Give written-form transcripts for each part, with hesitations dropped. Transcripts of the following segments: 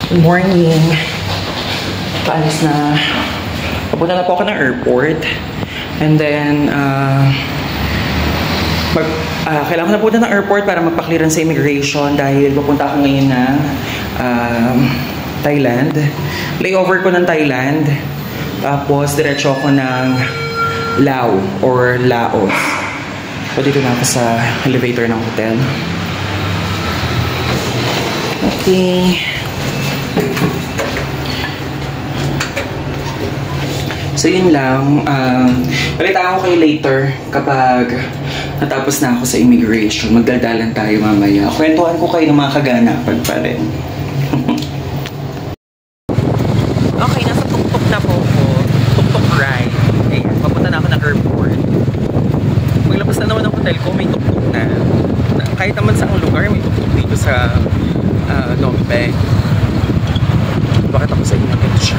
Good morning. Paalis na. Papunta na po ako ng airport. And then, kailangan ko na punta ng airport para magpa-clearance sa immigration dahil papunta ako ngayon ng Thailand. Layover ko ng Thailand. Tapos, diretso ako ng Lao or Laos. So, dito na ako sa elevator ng hotel. Okay. So, yun lang. Balitaan ko kayo later kapag natapos na ako sa immigration. Magdaldalan tayo mamaya. Kwentuhan ko kayo ng mga kaganapan pa rin. Okay, nasa tuk-tuk na po ako. Tuk-tuk ride. Ayan, papunta na ako ng airport. Paglabas na naman ng hotel ko, may tuk-tuk na. Kahit naman sa lugar, may tuk-tuk dito sa Dompe. Bakit ako sa inyo nakita siya?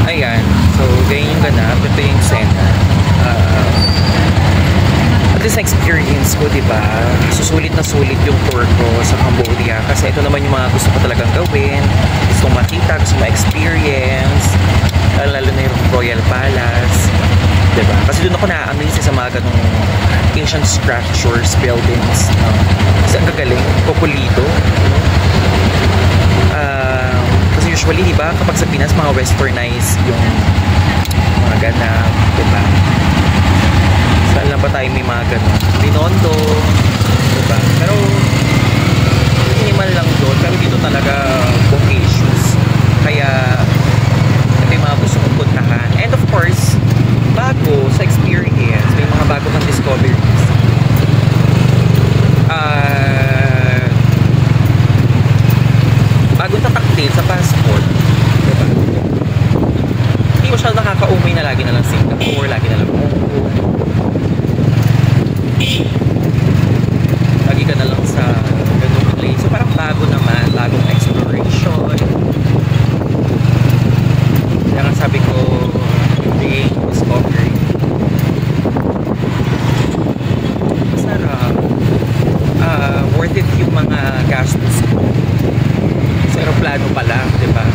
Ayan. So, ganyan yung ganap. Ito yung Sena. At least experience ko, diba? Susulit na sulit yung tour ko sa Cambodia. Kasi ito naman yung mga gusto ko talagang gawin. Gusto makita, gusto ma-experience. Lalo na yung Royal Palace. Diba? Kasi doon ako na-amaze sa mga ganong ancient structures, buildings. Kasi ang gagaling, populido. Kasi usually, diba, kapag sa Pinas, mga westernized yung mga ganap, diba? Saan lang ba tayo may mga ganon? Binondo, diba? Pero, minimal lang doon. Pero dito talaga, vocations. Kaya, ito yung mga gusto kong puntahan. And of course, bago sa experience, may mga bago kang discoveries. Bagong tataktil sa passport, diba? Hindi mo siya nakaka-umay na lagi na lang Singapore, lagi na lang Hong Kong. Lagi ka na lang sa ganung place. So parang bago naman, bagong exploration. Kaya nga sabi ko, create, discovery. Masarap. Worth it yung mga gastos ko. Sa aeroplano pa lang, diba?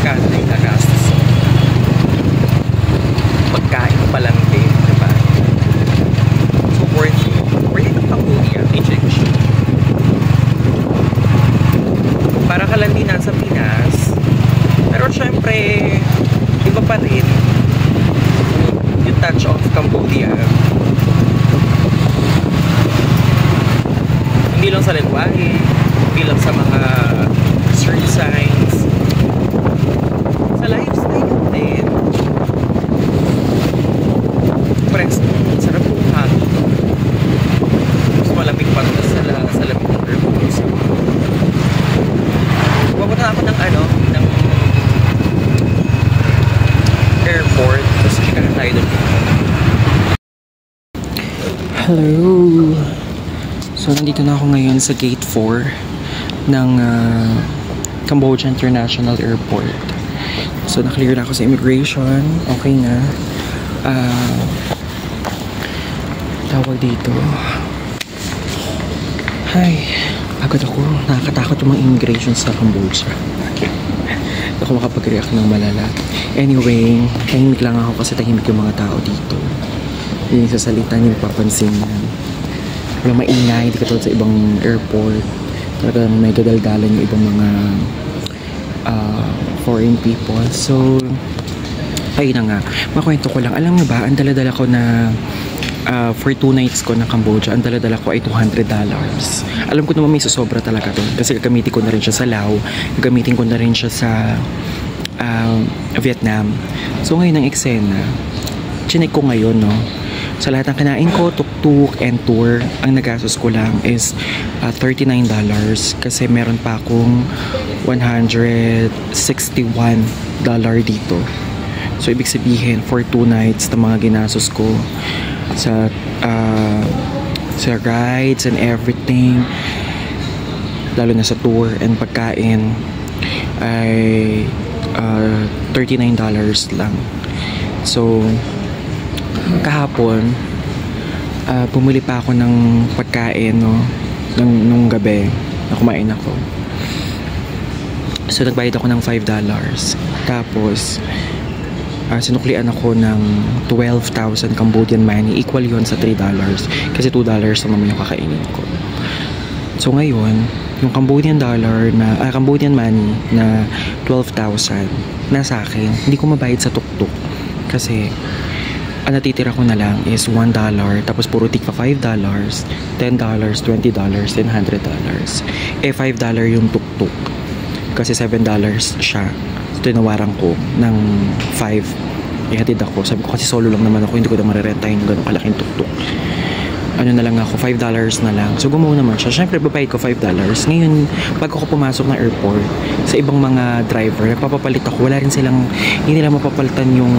Kano yung nagastos. Pagkain pa lang din, diba? So, worth it. Worth it ang Cambodia. I-check ko siya. Para ka lang din nasa Pinas. Pero syempre, iba pa rin yung touch of Cambodia. Hindi lang sa lengguwahe, hindi lang sa mga street signs, sa lifestyle din. Presto, sarap po hangin. Mas malamig pa ito sa lamig ng airport. Pupunta ako ng ng airport. Tapos chikahan tayo doon. Hello! So, nandito na ako ngayon sa Gate 4 ng Cambodia International Airport. So, na-clear na ako sa immigration. Okay na. Tawag dito. Ay, pagod ako. Nakakatakot yung mga immigration sa Cambodia. Hindi ako makapag-react ng malala. Anyway, tahimik lang ako kasi tahimik yung mga tao dito. Hindi sa salita, hindi papansin yan. Walang maingay, hindi katulad sa ibang airport. Talagang may dadaldalan yung ibang mga foreign people. So, ayun na nga. Makwento ko lang. Alam mo ba, ang daladala ko na for 2 nights ko na Cambodia, ang daladala ko ay $200. Alam ko naman may susobra talaga doon. Kasi gagamitin ko na rin siya sa Laos. Gagamitin ko na rin siya sa Vietnam. So, ngayon ang eksena. Chinek ko ngayon, no? Sa lahat ng kinain ko, tuk-tuk and tour, ang nagastos ko lang is $39 kasi meron pa akong $161 dito. So, ibig sabihin, for 2 nights na mga ginastos ko sa rides and everything, lalo na sa tour and pagkain, ay $39 lang. So, kahapon Bumili pa ako ng pagkain, no, nung gabi na kumain ako. So nagbayad ako ng $5. Tapos sinuklian ako ng 12,000 Cambodian money. Equal yun sa $3. Kasi $2 na naman yung kakainin ko. So ngayon, yung Cambodian money na 12,000 nasa akin. Hindi ko mabayad sa tuktok. Kasi ang natitira ko na lang is $1. Tapos puro tig pa $5, $10, $20, and $100. $5 yung tuktok. Kasi $7 siya. Tinawaran ko ng 5. Ihatid ako. Sabi ko kasi solo lang naman ako, hindi ko na marerentahin yung ganun kalaking tuktok. Ano na lang ako, $5 na lang. So gumawa naman siya. Siyempre babayad ko $5. Ngayon, pag ako pumasok ng airport, sa ibang mga driver, nagpapapalit ako. Wala rin silang, hindi nila mapapalitan yung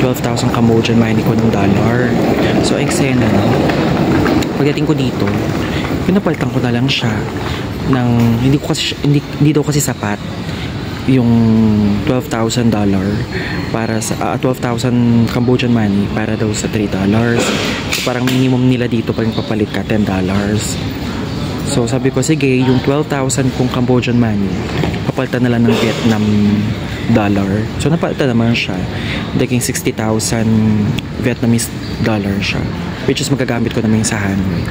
12,000 Cambodian money ko ng dollar. So eksena, pagdating ko dito, pinapalitan ko na lang siya ng, hindi daw kasi sapat yung $12,000 para sa 12,000 Cambodian money para daw sa $3. So parang minimum nila dito pag papalit ka $10. So sabi ko sige, yung 12,000 kong Cambodian money papalitan na lang ng Vietnam dollar. So napalitan naman siya. Naging 60,000 Vietnamese dollar siya, which is magagamit ko naman sa Hanoi.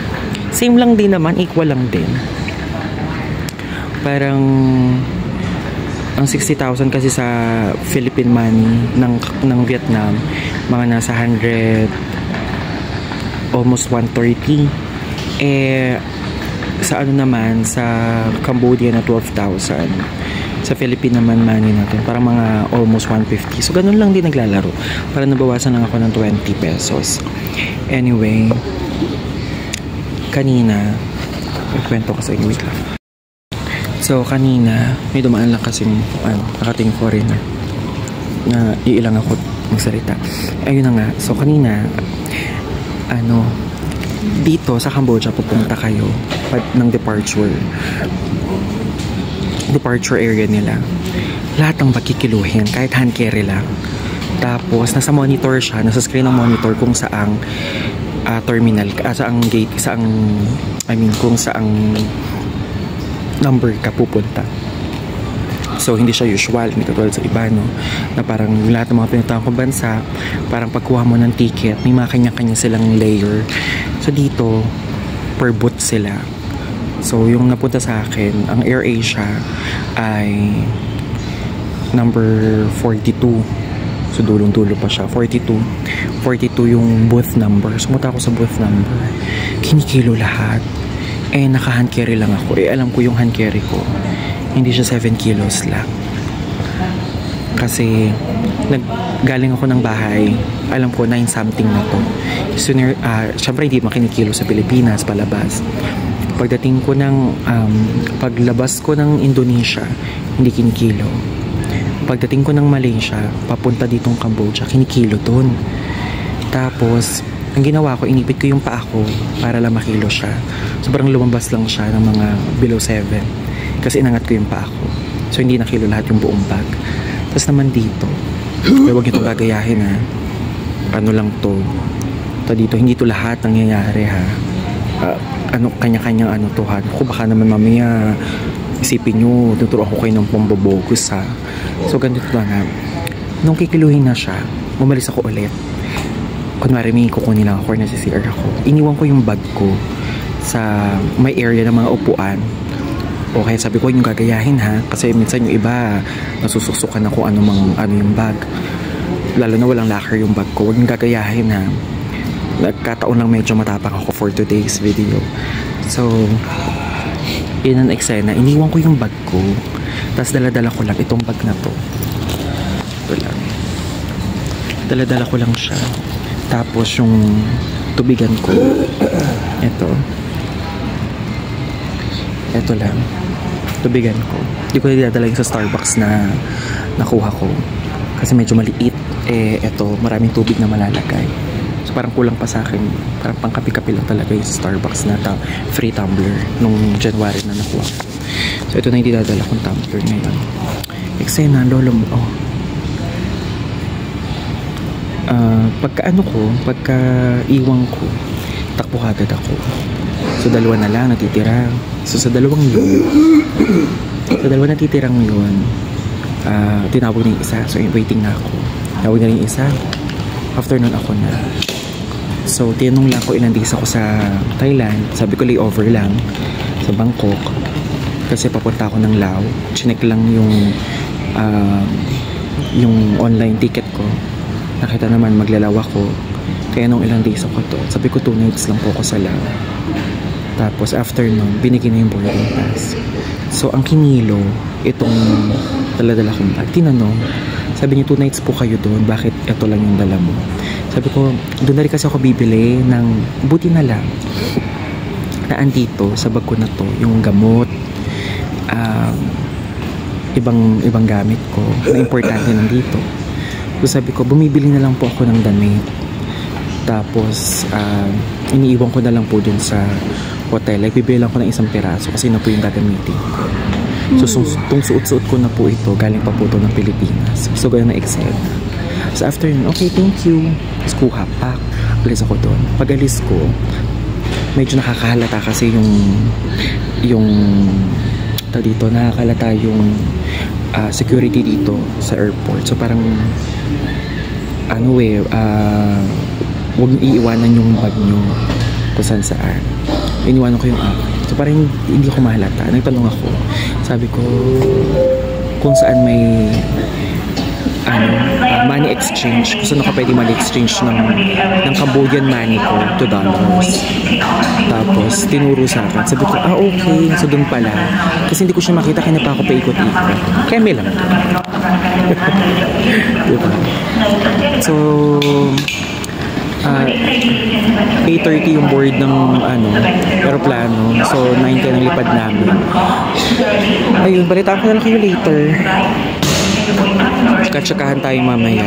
Same lang din naman, equal lang din. Parang ang 60,000 kasi sa Philippine money ng Vietnam, mga nasa 100, almost 130. Sa ano naman, sa Cambodia na 12,000. Sa Philippine naman money natin, parang mga almost 150. So, ganun lang din naglalaro. Para nabawasan lang ako ng 20 pesos. Anyway, kanina, kwento ko sa inyo, wait lang. So, kanina, may dumaan lang kasing nakating foreigner na iilang ako magsalita. Ayun na nga. So, kanina, dito sa Cambodia, pupunta kayo ng departure area nila. Lahat ng pagkikiluhin, kahit hand carry lang. Tapos, nasa monitor siya, nasa screen ng monitor kung saang terminal, saang gate, kung saang number ka pupunta. So, hindi siya usual. Hindi katulad sa iba, no? Na parang lahat ng mga pinuntahan kong bansa, parang pagkuha mo ng ticket, may mga kanya-kanya silang layer. So, dito, per booth sila. So, yung napunta sa akin, ang AirAsia ay number 42. So, dulong-dulo pa siya. 42 yung booth number. Sumunta ako sa booth number. Kinikilo lahat. Naka-hand carry lang ako. Alam ko yung hand carry ko. Hindi siya 7 kilos lang. Kasi, galing ako ng bahay. Alam ko, 9 something na to. Sooner, syempre hindi makinikilo sa Pilipinas, palabas. Pagdating ko ng, paglabas ko ng Indonesia, hindi kinikilo. Pagdating ko ng Malaysia, papunta ditong Cambodia, kinikilo dun. Tapos, ang ginawa ko, inipit ko yung paa ko para lang makilo siya. Sobrang lumabas lang siya ng mga below 7. Kasi inangat ko yung paa ko. So, hindi nakilo lahat yung buong bag. Tapos naman dito, huwag nyo itong gagayahin, ha. Ano lang to. Dito, hindi to lahat nangyayari, ha. Kanya-kanyang to, ha. Kung baka naman mamaya, isipin nyo, tuturo ako kayo ng pambobogus, ha. So, ganito na nga. Nung kikiluhin na siya, umalis ako ulit. Kunwari may kukunin lang ako, nasa CR ako. Iniwan ko yung bag ko sa may area ng mga upuan. Okay, sabi ko yung gagayahin, ha, kasi minsan yung iba nasusuksukan ako ano yung bag, lalo na walang locker yung bag ko. Huwag yung gagayahin, ha. Nagkataon lang medyo matapang ako for today's video. So, yun ang eksena. Iniwan ko yung bag ko, tapos dala-dala ko lang itong bag na to. Ito lang, dala-dala ko lang siya. Tapos yung tubigan ko, ito lang, tubigan ko. Hindi ko dinadala yung sa Starbucks na nakuha ko kasi medyo maliit. Ito, maraming tubig na malalagay. So parang kulang pa sa akin. Parang pangkapi-kapi lang talaga yung sa Starbucks na free tumbler nung January na nakuha ko. So ito na yung dinadala kong tumbler ngayon. Eksena, lolo mo, pagka iwan ko, takbo agad ako. So, dalawa na lang natitira. So, sa dalawa natitirang yun, tinawag na yung isa. So, waiting na ako. Tawag na rin yung isa. After nun ako na. So, tinanong lang ko ilang days ako sa Thailand. Sabi ko, layover lang sa Bangkok. Kasi papunta ako ng Lao. Chinek lang yung online ticket ko. Nakita naman maglalaw ako. Kaya nung ilang days ako to. Sabi ko 2 nights lang po ako sa Lao. Tapos after nun, binigyan na yung boarding pass. So, ang kinilo, itong dala-dala kong bag. Tinanong, sabi niya 2 nights po kayo doon. Bakit ito lang yung dala mo? Sabi ko, doon na rin kasi ako bibili ng buti na lang na andito sa bag ko na to, yung gamot, ibang gamit ko na importante nandito. So sabi ko, bumibili na lang po ako ng damit. Tapos, iniiwan ko na lang po dun sa hotel. Like, bibili lang ko ng 1 piraso kasi na po yung gagamitin ko. So, itong suot-suot ko na po ito, galing pa po ito ng Pilipinas. So, gano'n na Excel. So, after yun, okay, thank you. Tapos, kuha, pack. Alis ako doon. Pag alis ko, medyo nakakahalata kasi yung dito, nakakalata yung security dito sa airport. So, parang, huwag iiwanan yung bag nyo kung saan. Iniwanan ko yung akin. So, parang hindi ko mahalata. Nagtanong ako. Sabi ko, kung saan may money exchange. Kung saan ako pwede money exchange ng Cambodian money ko to dollars. Tapos, tinuro sa akin. Sabi ko, okay. So, dun pala. Kasi hindi ko siya makita. Kaya pa ako paikot-ikot. Kaya may lang. Diba? So, 8:30 yung board ng aeroplano. So, 9:10 ang lipad namin. Ayun, balitaan ko na lang kayo later. Tsaka-tsakahan tayo mamaya.